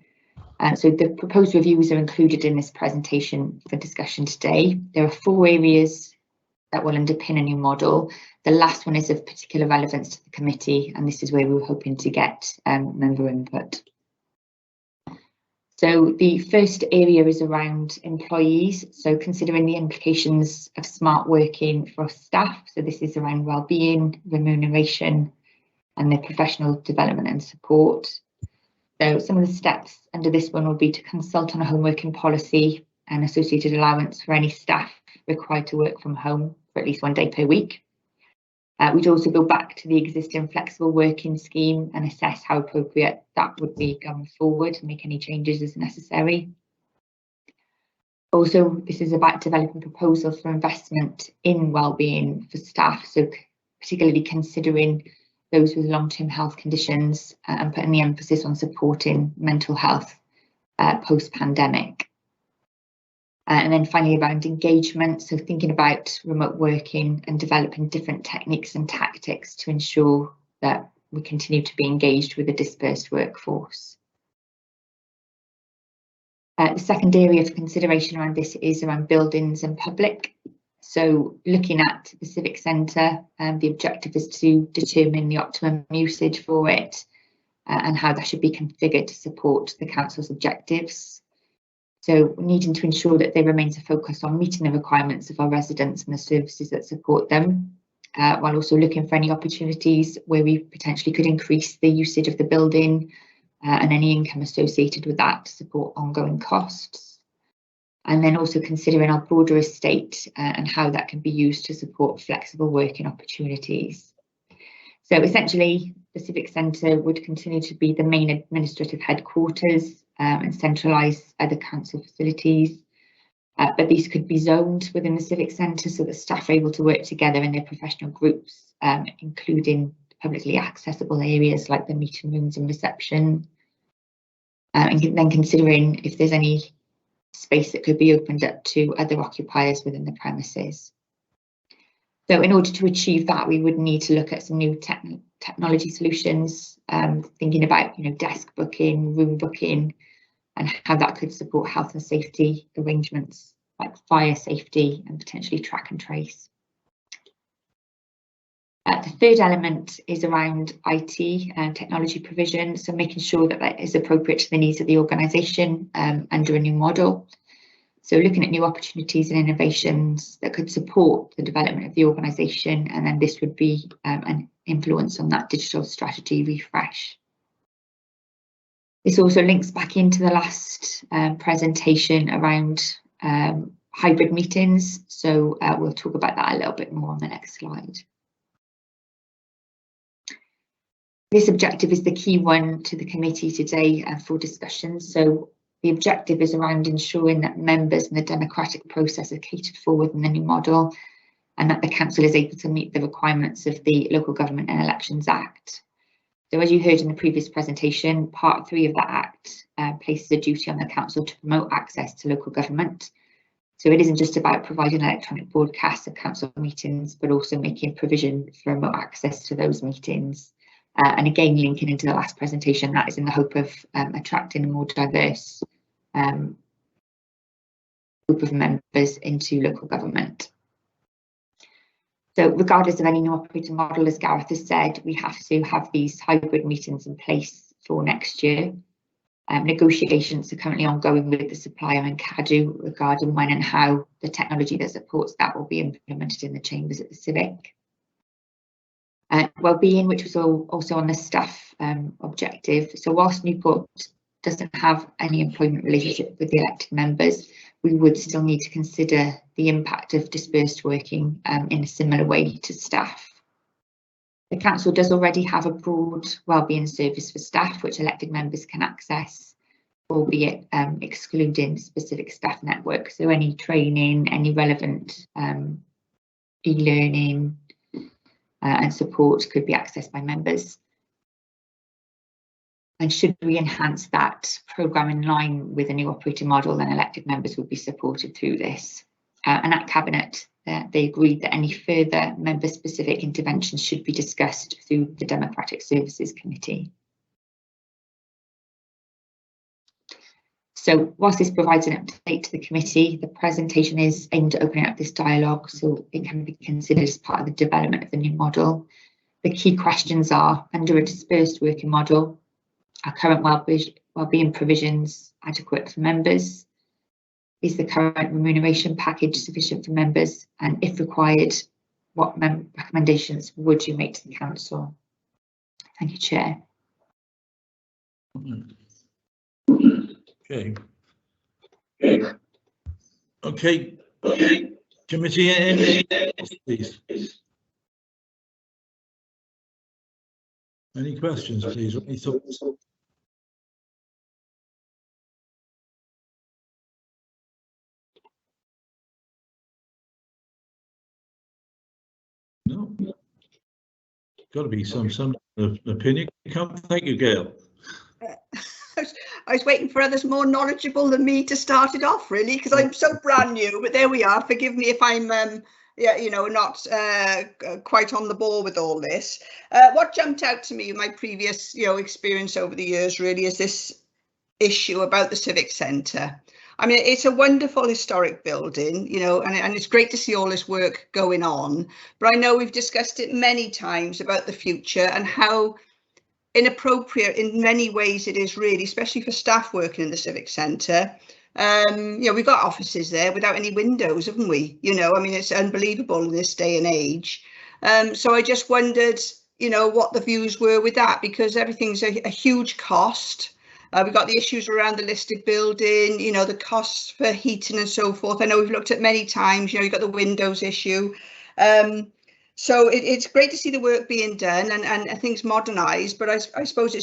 So the proposed reviews are included in this presentation for discussion today. There are 4 areas that will underpin a new model. The last one is of particular relevance to the committee, and this is where we were hoping to get member input. So the first area is around employees, so considering the implications of smart working for staff. So this is around wellbeing, remuneration, and their professional development and support. So some of the steps under this one will be to consult on a home working policy and associated allowance for any staff required to work from home for at least 1 day per week. We'd also go back to the existing flexible working scheme and assess how appropriate that would be going forward and make any changes as necessary. Also, this is about developing proposals for investment in wellbeing for staff, so particularly considering those with long-term health conditions and putting the emphasis on supporting mental health post-pandemic. And then finally around engagement, so thinking about remote working and developing different techniques and tactics to ensure that we continue to be engaged with a dispersed workforce. The second area of consideration around this is around buildings and public. So looking at the Civic Centre, the objective is to determine the optimum usage for it and how that should be configured to support the council's objectives. So needing to ensure that there remains a focus on meeting the requirements of our residents and the services that support them, while also looking for any opportunities where we potentially could increase the usage of the building and any income associated with that to support ongoing costs. And then also considering our broader estate and how that can be used to support flexible working opportunities. So essentially, the Civic Centre would continue to be the main administrative headquarters and centralise other council facilities, but these could be zoned within the Civic Centre so that staff are able to work together in their professional groups, including publicly accessible areas like the meeting rooms and reception, and then considering if there's any space that could be opened up to other occupiers within the premises. So in order to achieve that, we would need to look at some new technology solutions, thinking about desk booking, room booking, and how that could support health and safety arrangements like fire safety and potentially track and trace. The third element is around IT and technology provision, so making sure that that is appropriate to the needs of the organisation under a new model. So looking at new opportunities and innovations that could support the development of the organisation, and then this would be an influence on that digital strategy refresh. This also links back into the last presentation around hybrid meetings. So we'll talk about that a little bit more on the next slide. This objective is the key one to the committee today for discussion. So the objective is around ensuring that members and the democratic process are catered for within the new model, and that the council is able to meet the requirements of the Local Government and Elections Act. So as you heard in the previous presentation, Part 3 of that Act places a duty on the council to promote access to local government. So it isn't just about providing electronic broadcasts of council meetings, but also making provision for remote access to those meetings. And again, linking into the last presentation, that is in the hope of attracting a more diverse group of members into local government. So regardless of any new operating model, as Gareth has said, we have to have these hybrid meetings in place for next year. Negotiations are currently ongoing with the supplier and CADU regarding when and how the technology that supports that will be implemented in the chambers at the Civic. Wellbeing, which was also on the staff objective. So whilst Newport doesn't have any employment relationship with the elected members, we would still need to consider the impact of dispersed working in a similar way to staff. The council does already have a broad wellbeing service for staff, which elected members can access, albeit excluding specific staff networks. So any training, any relevant e-learning and support could be accessed by members. And should we enhance that programme in line with a new operating model, then elected members would be supported through this. And at Cabinet, they agreed that any further member-specific interventions should be discussed through the Democratic Services Committee. So whilst this provides an update to the committee, the presentation is aimed at opening up this dialogue so it can be considered as part of the development of the new model. The key questions are, under a dispersed working model, are current wellbeing provisions adequate for members? Is the current remuneration package sufficient for members? And if required, what recommendations would you make to the council? Thank you, Chair. Okay. Committee, any please? Any questions, please? Any thoughts? No. Got to be some opinion. Thank you, Gail. I was waiting for others more knowledgeable than me to start it off, really, because I'm so brand new. But there we are. Forgive me if I'm, yeah, you know, not quite on the ball with all this. What jumped out to me in my previous, experience over the years, really, is this issue about the Civic Centre. I mean, it's a wonderful historic building, and it's great to see all this work going on. But I know we've discussed it many times about the future and how inappropriate in many ways it is, really, especially for staff working in the Civic Centre. We've got offices there without any windows, haven't we? I mean, it's unbelievable in this day and age. So I just wondered, what the views were with that, because everything's a huge cost. We've got the issues around the listed building, the costs for heating and so forth. I know we've looked at many times, you've got the windows issue. So it's great to see the work being done and things modernised, but I suppose it's